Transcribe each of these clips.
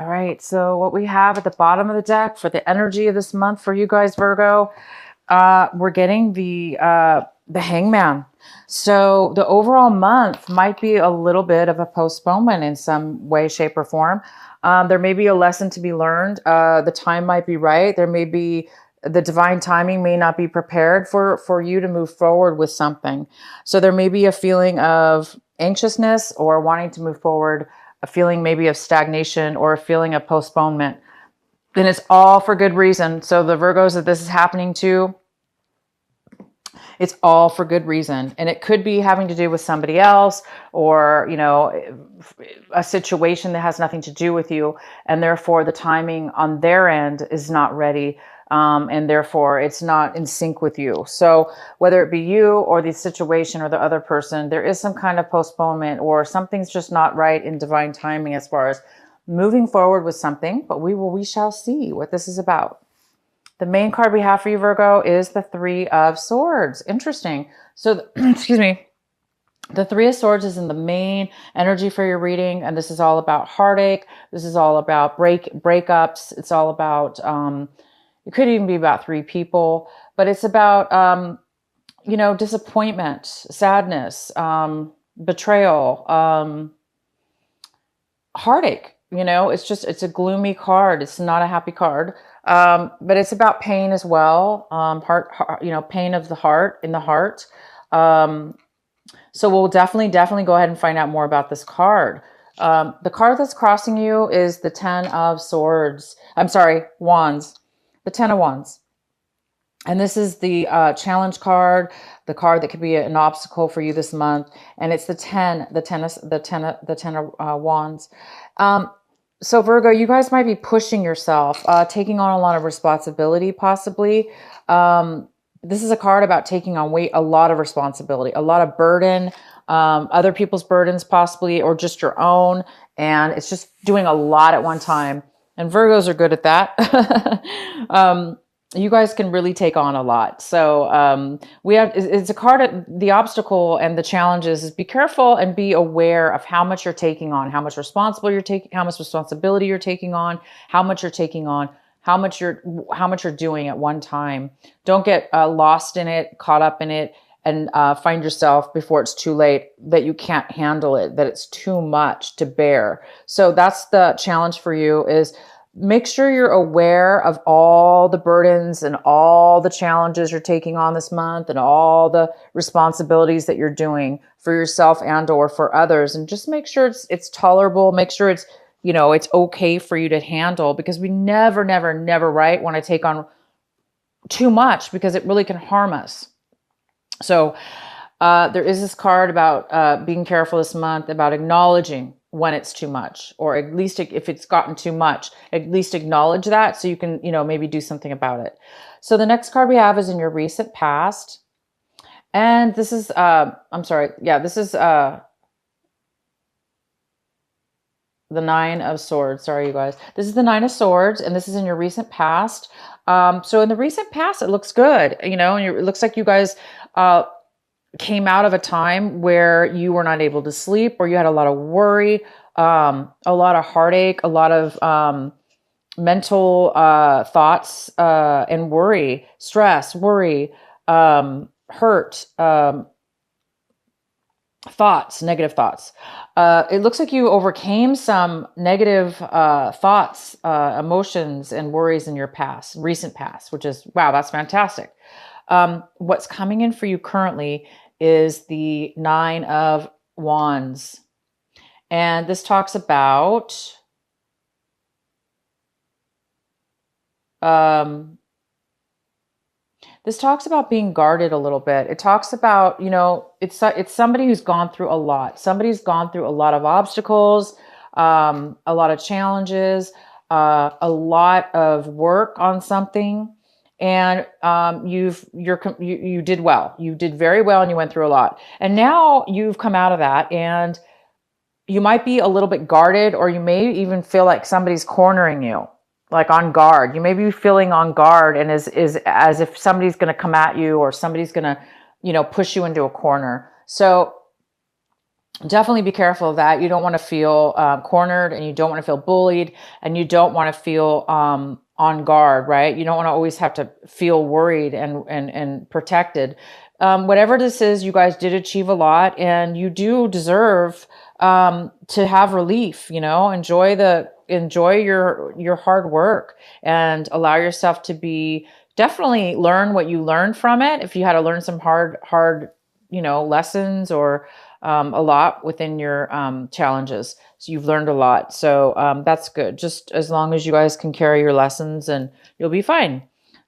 All right, so what we have at the bottom of the deck for the energy of this month for you guys, Virgo, we're getting the Hangman. So the overall month might be a little bit of a postponement in some way, shape, or form. There may be a lesson to be learned. The time might be right. There may be the divine timing may not be prepared for you to move forward with something. So there may be a feeling of anxiousness or wanting to move forward, a feeling maybe of stagnation or a feeling of postponement. And it's all for good reason. So the Virgos that this is happening to, it's all for good reason. And it could be having to do with somebody else or, you know, a situation that has nothing to do with you. And therefore the timing on their end is not ready. And therefore it's not in sync with you. So whether it be you or the situation or the other person, there is some kind of postponement or something's just not right in divine timing as far as moving forward with something, but we shall see what this is about. The main card we have for you, Virgo, is the Three of Swords. Interesting. So, excuse me. The Three of Swords is in the main energy for your reading, and this is all about heartache. This is all about breakups. It's all about, it could even be about three people, but it's about, you know, disappointment, sadness, betrayal, heartache. You know, it's a gloomy card. It's not a happy card. But it's about pain as well. Heart, you know, pain of the heart, in the heart. So we'll definitely go ahead and find out more about this card. The card that's crossing you is the Ten of Swords. I'm sorry, Wands. The Ten of Wands. And this is the challenge card, the card that could be an obstacle for you this month. And it's the ten of Wands. So Virgo, you guys might be pushing yourself, taking on a lot of responsibility, possibly. This is a card about taking on a lot of responsibility, a lot of burden, other people's burdens possibly, or just your own. And it's just doing a lot at one time. And Virgos are good at that. You guys can really take on a lot. So it's a card, the obstacle and the challenges is be careful and be aware of how much you're taking on, how much responsibility you're taking on, how much you're taking on, how much you're doing at one time. Don't get lost in it, caught up in it, and find yourself before it's too late that you can't handle it, that it's too much to bear. So that's the challenge for you is make sure you're aware of all the burdens and all the challenges you're taking on this month and all the responsibilities that you're doing for yourself and or for others. And just make sure it's tolerable. Make sure it's, you know, it's okay for you to handle, because we never right want to take on too much because it really can harm us. So there is this card about being careful this month, about acknowledging when it's too much, or at least if it's gotten too much, at least acknowledge that so you can, you know, maybe do something about it. So the next card we have is in your recent past. And this is, this is the Nine of Swords. Sorry, you guys. This is the Nine of Swords, and this is in your recent past. So in the recent past, it looks good, you know, and it looks like you guys, came out of a time where you were not able to sleep, or you had a lot of worry, a lot of heartache, a lot of mental thoughts and worry, stress, worry, hurt, thoughts, negative thoughts. It looks like you overcame some negative thoughts, emotions, and worries in your recent past, which is, wow, that's fantastic. What's coming in for you currently is the Nine of Wands. And this talks about being guarded a little bit. It talks about, you know, it's somebody who's gone through a lot. Somebody's gone through a lot of obstacles, a lot of challenges, a lot of work on something. And you did well. You did very well, and you went through a lot. And now you've come out of that, and you might be a little bit guarded, or you may even feel like somebody's cornering you, like on guard. You may be feeling on guard, and is as if somebody's going to come at you, or somebody's going to, you know, push you into a corner. So definitely be careful of that. You don't want to feel cornered, and you don't want to feel bullied, and you don't want to feel on guard, right? You don't want to always have to feel worried and protected. Whatever this is, you guys did achieve a lot, and you do deserve to have relief. You know, enjoy your hard work, and allow yourself to be, definitely learn what you learned from it. If you had to learn some hard lessons, or a lot within your challenges. So you've learned a lot. So that's good. Just as long as you guys can carry your lessons, and you'll be fine.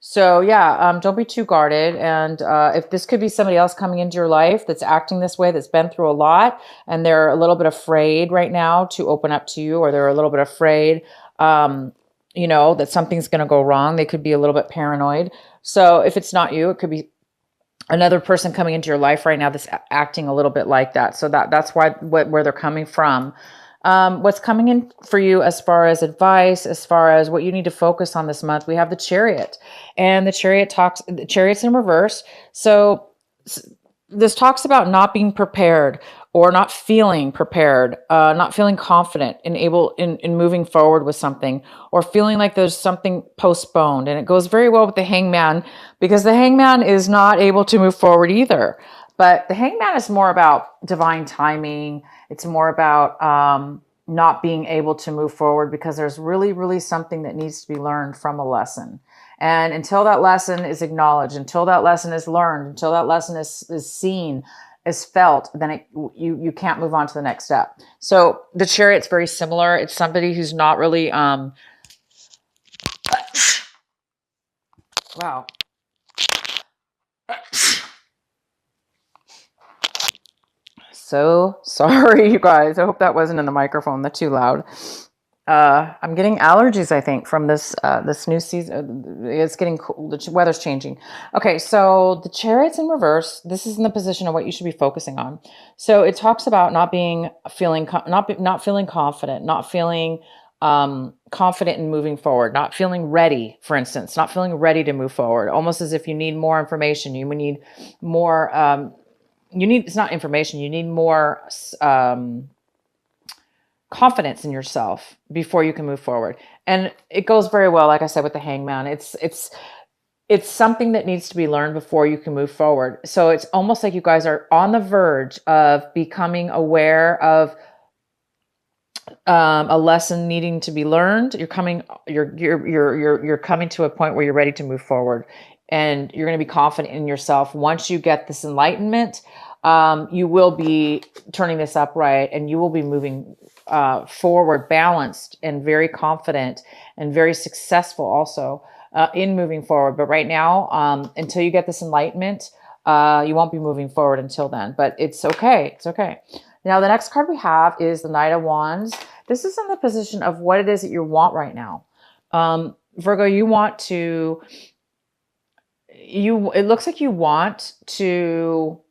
So yeah, don't be too guarded. And if this could be somebody else coming into your life that's acting this way, that's been through a lot, and they're a little bit afraid right now to open up to you, or they're a little bit afraid, that something's going to go wrong. They could be a little bit paranoid. So if it's not you, it could be another person coming into your life right now that's acting a little bit like that. So that's where they're coming from. What's coming in for you as far as advice, as far as what you need to focus on this month, we have the Chariot, and the Chariot's in reverse. So this talks about not being prepared, or not feeling prepared, not feeling confident in moving forward with something, or feeling like there's something postponed. And it goes very well with the Hangman, because the Hangman is not able to move forward either. But the Hangman is more about divine timing. It's more about not being able to move forward because there's really, really something that needs to be learned from a lesson. And until that lesson is acknowledged, until that lesson is learned, until that lesson is seen, is felt, then you can't move on to the next step. So the Chariot's very similar. It's somebody who's not really wow. So sorry, you guys. I hope that wasn't in the microphone. That's too loud. I'm getting allergies, I think, from this new season. It's getting cool. The weather's changing. Okay, so the Chariot's in reverse. This is in the position of what you should be focusing on. So it talks about not feeling confident, not feeling confident in moving forward, not feeling ready, for instance, not feeling ready to move forward, almost as if you need more information. You need more, it's not information, you need more confidence in yourself before you can move forward. And it goes very well, like I said, with the Hangman. It's something that needs to be learned before you can move forward. So it's almost like you guys are on the verge of becoming aware of a lesson needing to be learned. You're coming to a point where you're ready to move forward, and you're going to be confident in yourself. Once you get this enlightenment, you will be turning this upright, and you will be moving forward, balanced and very confident and very successful also in moving forward. But right now, until you get this enlightenment, you won't be moving forward until then. But it's okay. It's okay. Now, the next card we have is the Knight of Wands. This is in the position of what it is that you want right now. Virgo, it looks like you want to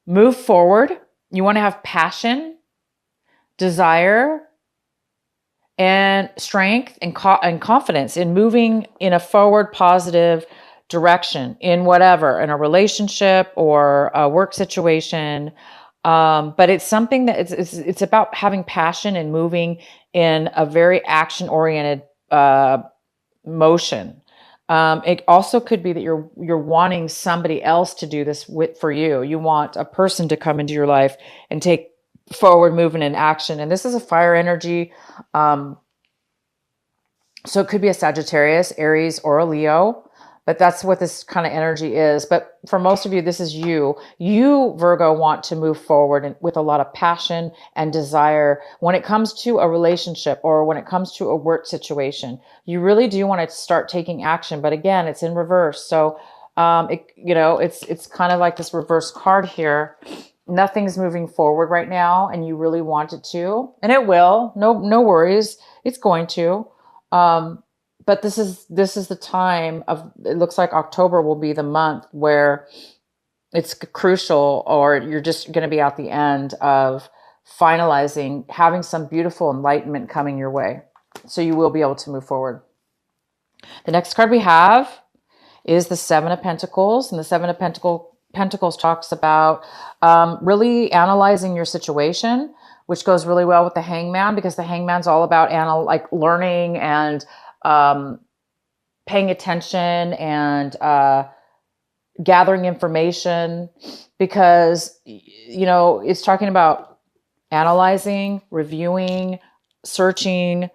move forward. You want to have passion, desire, and strength and confidence in moving in a forward, positive direction in whatever, in a relationship or a work situation. But it's something that it's about having passion and moving in a very action-oriented motion. It also could be that you're wanting somebody else to do this for you. You want a person to come into your life and take forward movement and action. And this is a fire energy. So it could be a Sagittarius, Aries, or a Leo. But that's what this kind of energy is. But for most of you, this is you. You, Virgo, want to move forward with a lot of passion and desire when it comes to a relationship or when it comes to a work situation. You really do want to start taking action. But again, it's in reverse. So, it's kind of like this reverse card here. Nothing's moving forward right now, and you really want it to. And it will. No worries. It's going to. But this is the time of, it looks like October will be the month where it's crucial, or you're just going to be at the end of finalizing, having some beautiful enlightenment coming your way. So you will be able to move forward. The next card we have is the Seven of Pentacles. And the Seven of Pentacles talks about really analyzing your situation, which goes really well with the Hangman, because the Hangman's all about like learning and paying attention and gathering information, because it's talking about analyzing, reviewing, searching,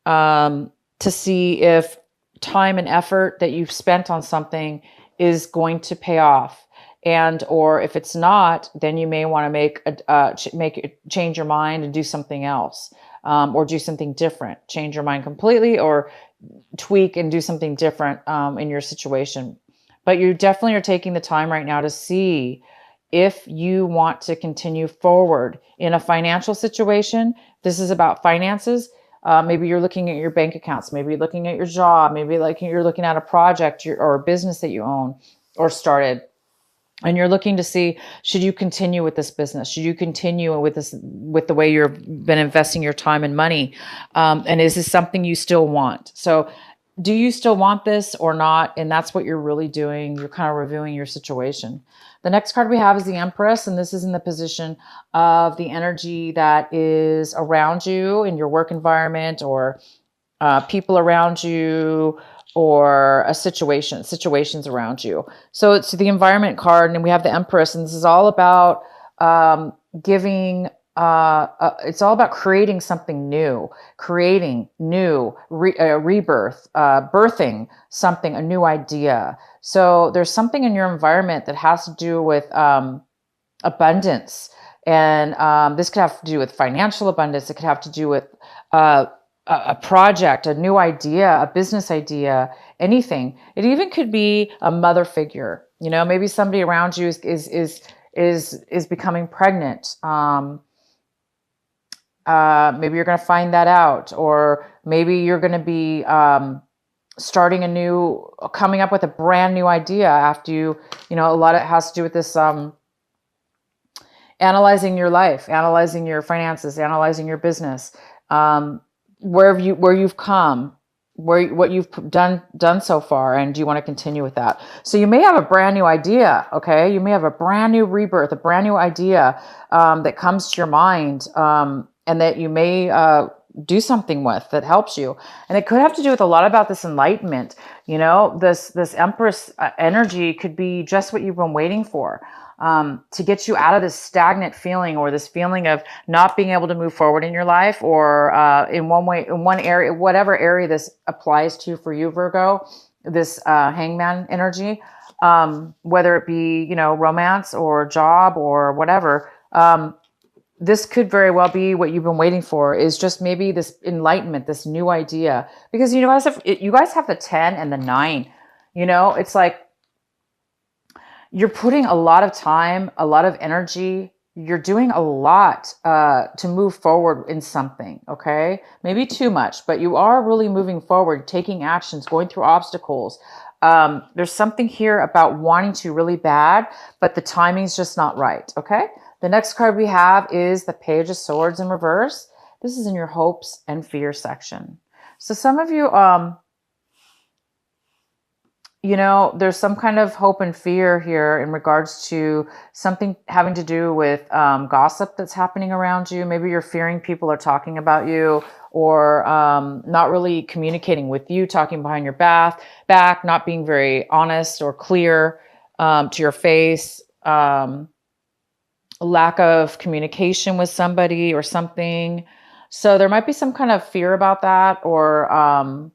to see if time and effort that you've spent on something is going to pay off. And or if it's not, then you may want to change your mind and do something else, or do something different. Change your mind completely, or tweak and do something different in your situation. But you definitely are taking the time right now to see if you want to continue forward in a financial situation. This is about finances. Maybe you're looking at your bank accounts. Maybe you're looking at your job. Maybe like you're looking at a project or a business that you own or started. And you're looking to see, should you continue with this business? Should you continue with the way you've been investing your time and money? And is this something you still want? So do you still want this or not? And that's what you're really doing. You're kind of reviewing your situation. The next card we have is the Empress, and this is in the position of the energy that is around you in your work environment, or people around you, or situations around you. So it's the environment card, and we have the Empress, and this is all about giving. It's all about creating something new, rebirth, birthing something, a new idea. So there's something in your environment that has to do with abundance, and this could have to do with financial abundance. It could have to do with a project, a new idea, a business idea, anything. It even could be a mother figure. Maybe somebody around you is becoming pregnant. Maybe you're going to find that out, or maybe you're going to be coming up with a brand new idea after a lot of it has to do with this analyzing your life, analyzing your finances, analyzing your business, where you've come, what you've done so far, and do you want to continue with that? So you may have a brand new idea, okay? You may have a brand new rebirth, a brand new idea that comes to your mind, and that you may do something with that helps you. And it could have to do with a lot about this enlightenment. This Empress energy could be just what you've been waiting for, to get you out of this stagnant feeling, or this feeling of not being able to move forward in your life, or in one area, whatever area this applies to for you, Virgo, this Hangman energy, whether it be, romance or job or whatever. This could very well be what you've been waiting for, is just maybe this enlightenment, this new idea, because you guys have the 10 and the 9. It's like you're putting a lot of time, a lot of energy. You're doing a lot to move forward in something, okay? Maybe too much, but you are really moving forward, taking actions, going through obstacles. There's something here about wanting to really bad, but the timing's just not right, okay? The next card we have is the Page of Swords in reverse. This is in your hopes and fears section. So some of you, there's some kind of hope and fear here in regards to something having to do with gossip that's happening around you. Maybe you're fearing people are talking about you, or not really communicating with you, talking behind your back, not being very honest or clear to your face. Lack of communication with somebody or something. So there might be some kind of fear about that, or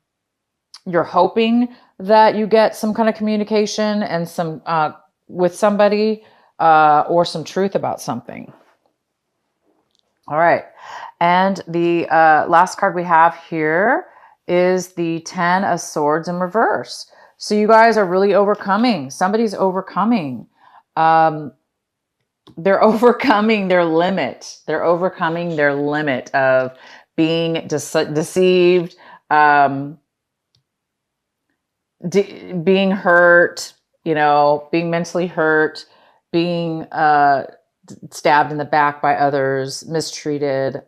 you're hoping that you get some kind of communication and some with somebody, or some truth about something. All right. And the last card we have here is the 10 of Swords in reverse. So you guys are really overcoming. Somebody's overcoming. They're overcoming their limit. They're overcoming their limit of being deceived, being hurt, being mentally hurt, being stabbed in the back by others, mistreated.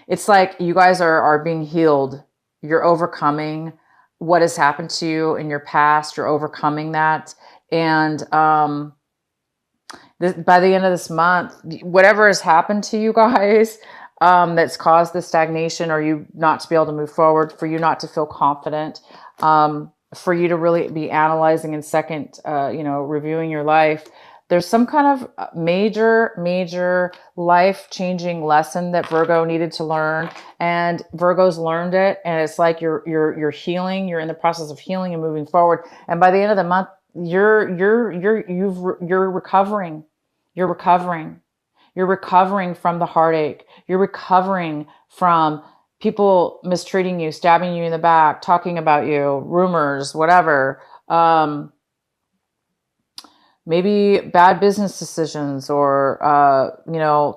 It's like you guys are being healed. You're overcoming what has happened to you in your past. You're overcoming that. And by the end of this month, whatever has happened to you guys that's caused the stagnation, or you not to be able to move forward, for you not to feel confident, for you to really be analyzing and second, reviewing your life. There's some kind of major life-changing lesson that Virgo needed to learn, and Virgo's learned it. And it's like you're healing. You're in the process of healing and moving forward. And by the end of the month, you're recovering. You're recovering. You're recovering from the heartache. You're recovering from people mistreating you, stabbing you in the back, talking about you, rumors, whatever. Maybe bad business decisions, or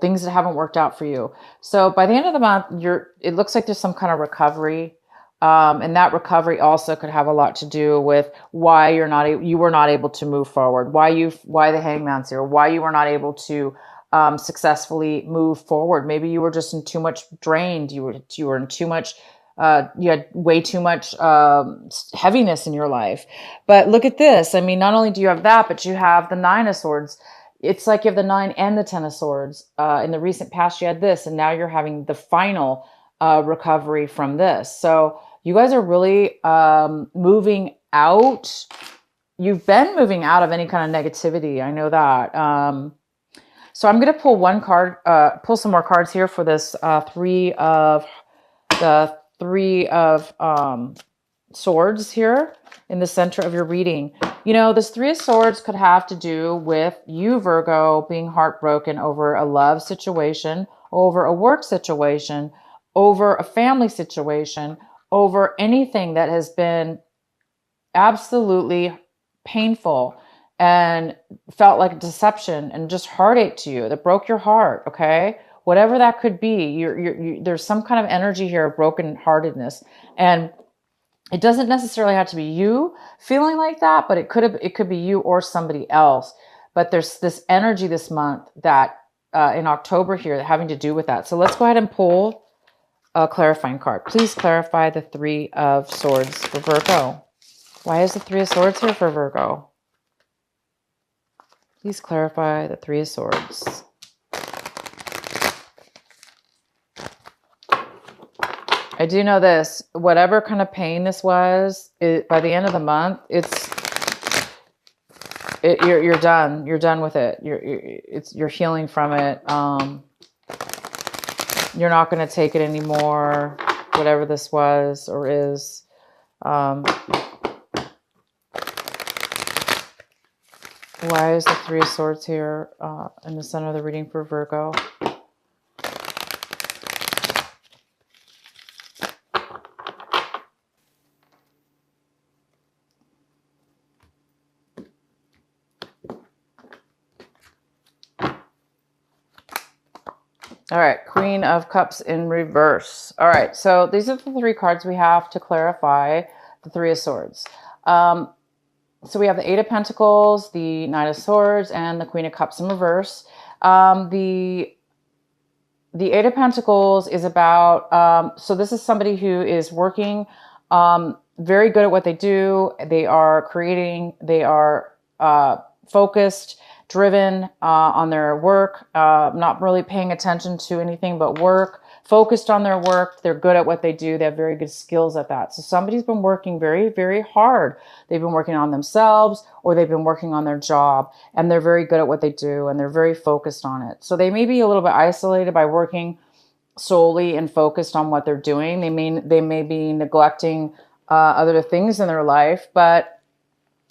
things that haven't worked out for you. So by the end of the month, it looks like there's some kind of recovery, and that recovery also could have a lot to do with why you were not able to move forward, why the Hangman's here, why you were not able to successfully move forward. Maybe you were just in too much drained. You were in too much. You had way too much heaviness in your life. But look at this. I mean, not only do you have that, but you have the Nine of Swords. It's like you have the 9 and the 10 of Swords. In the recent past, you had this, and now you're having the final recovery from this. So you guys are really moving out. You've been moving out of any kind of negativity. I know that. So I'm going to pull some more cards here for this Three of Swords here in the center of your reading. This Three of Swords could have to do with you, Virgo, being heartbroken over a love situation, over a work situation, over a family situation, over anything that has been absolutely painful and felt like deception and just heartache to you, that broke your heart. Okay. Whatever that could be, there's some kind of energy here of brokenheartedness, and it doesn't necessarily have to be you feeling like that, but it could be you or somebody else. But there's this energy this month that in October here having to do with that. So let's go ahead and pull a clarifying card. Please clarify the Three of Swords for Virgo. Why is the Three of Swords here for Virgo? Please clarify the Three of Swords. I do know this, whatever kind of pain this was, by the end of the month, you're done. You're done with it. You're healing from it. You're not going to take it anymore, whatever this was or is. Why is the Three of Swords here in the center of the reading for Virgo? All right, Queen of Cups in reverse. All right, so these are the 3 cards we have to clarify the Three of Swords. So we have the Eight of Pentacles, the Knight of Swords, and the Queen of Cups in reverse. The Eight of Pentacles is about, so this is somebody who is working, very good at what they do. They are creating, they are focused, driven on their work, not really paying attention to anything but work, focused on their work. They're good at what they do. They have very good skills at that. So somebody's been working very, very hard. They've been working on themselves, or they've been working on their job, and they're very good at what they do, and they're very focused on it. So they may be a little bit isolated by working solely and focused on what they're doing. They may be neglecting other things in their life, but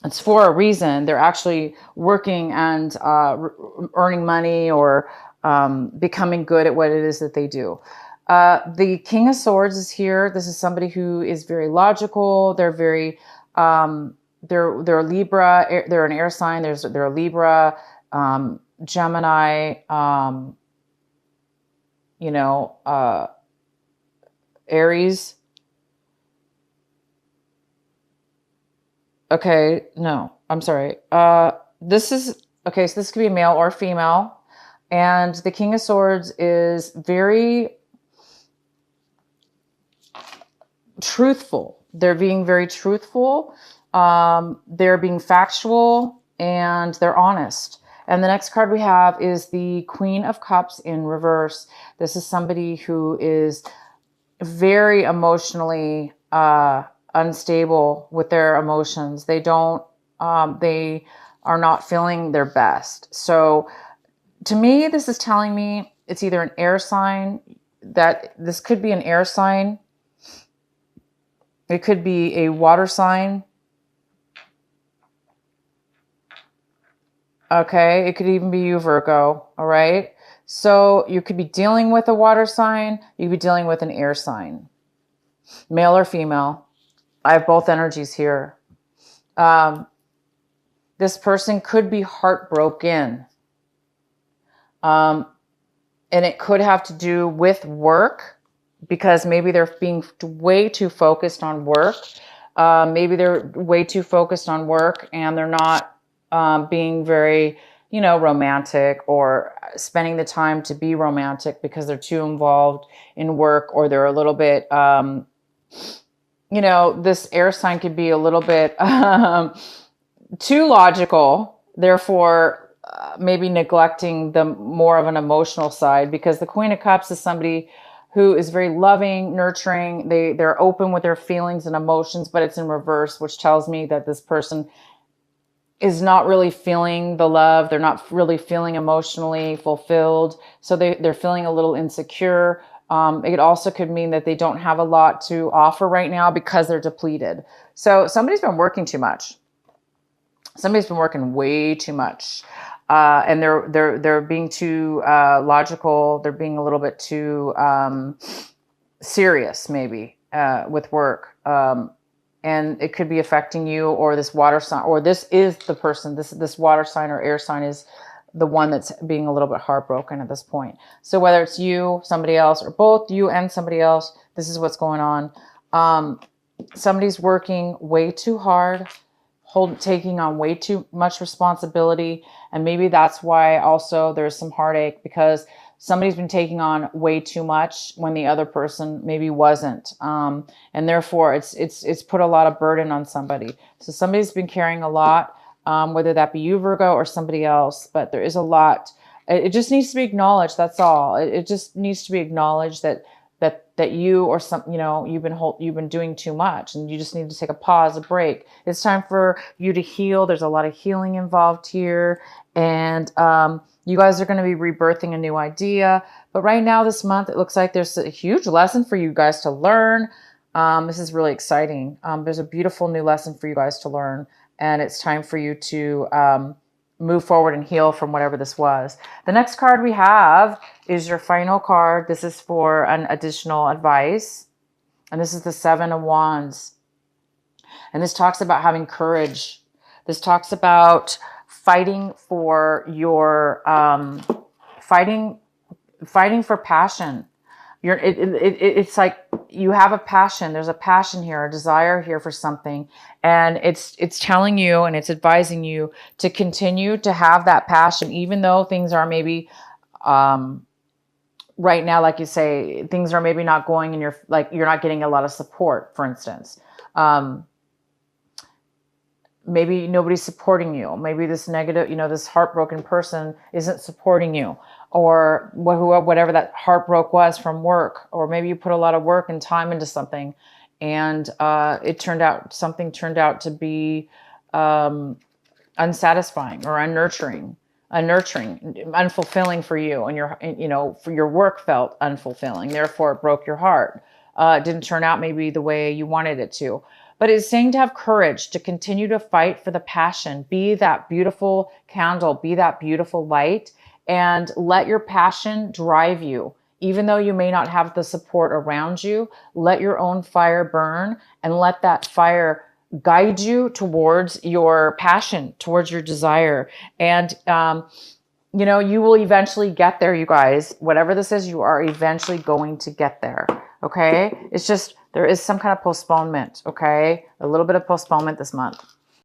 it's for a reason. They're actually working and earning money, or becoming good at what it is that they do. The King of Swords is here. This is somebody who is very logical. They're very, they're Libra. They're an air sign. They're a Libra, Gemini, Aries. Okay, no, I'm sorry. This is, okay, so this could be male or female. And the King of Swords is very truthful. They're being very truthful. They're being factual. and they're honest. And the next card we have is the Queen of Cups in reverse. This is somebody who is very emotionally unstable with their emotions. They are not feeling their best. So to me, this is telling me it's either an air sign, that this could be an air sign. It could be a water sign. Okay, it could even be you, Virgo. All right. So you could be dealing with a water sign. You could be dealing with an air sign, male or female. I have both energies here. This person could be heartbroken. And it could have to do with work, because maybe they're being way too focused on work. Maybe they're way too focused on work and they're not being very, romantic, or spending the time to be romantic because they're too involved in work, or they're a little bit, this air sign could be a little bit too logical, therefore maybe neglecting the more of an emotional side, because the Queen of Cups is somebody who is very loving, nurturing. They're open with their feelings and emotions, but it's in reverse, which tells me that this person is not really feeling the love. They're not really feeling emotionally fulfilled. So they're feeling a little insecure. It also could mean that they don't have a lot to offer right now because they're depleted. So somebody's been working too much. Somebody's been working way too much. And they're being too logical. They're being a little bit too serious, maybe, with work. And it could be affecting you, or this water sign, or this is the person, this water sign or air sign is the one that's being a little bit heartbroken at this point. So whether it's you, somebody else, or both you and somebody else, this is what's going on. Somebody's working way too hard, taking on way too much responsibility. And maybe that's why also there's some heartache, because somebody's been taking on way too much when the other person maybe wasn't. And therefore it's put a lot of burden on somebody. So somebody's been carrying a lot, whether that be you, Virgo, or somebody else, but there is a lot. It just needs to be acknowledged. That's all. It just needs to be acknowledged that you, or you've been doing too much, and you just need to take a pause, a break. It's time for you to heal. There's a lot of healing involved here. And, you guys are going to be rebirthing a new idea. But right now, this month, it looks like there's a huge lesson for you guys to learn. This is really exciting. There's a beautiful new lesson for you guys to learn. And it's time for you to move forward and heal from whatever this was. The next card we have is your final card. This is for an additional advice. And this is the Seven of Wands. And this talks about having courage. This talks about fighting for your fighting for passion. It's like you have a passion. There's a passion here, a desire here for something, and it's telling you and it's advising you to continue to have that passion, even though things are maybe right now, like you say, things are maybe not going in your, like you're not getting a lot of support, for instance. Maybe nobody's supporting you. Maybe this negative, this heartbroken person isn't supporting you, or whatever that heartbreak was from work, or maybe you put a lot of work and time into something, and something turned out to be unsatisfying or unnurturing, unfulfilling for you, and for your work felt unfulfilling. Therefore, it broke your heart. It didn't turn out maybe the way you wanted it to. But it's saying to have courage, to continue to fight for the passion. Be that beautiful candle, be that beautiful light, and let your passion drive you. Even though you may not have the support around you, let your own fire burn, and let that fire guide you towards your passion, towards your desire. And, you will eventually get there, you guys. Whatever this is, you are eventually going to get there. Okay? It's just, there is some kind of postponement, okay? A little bit of postponement this month.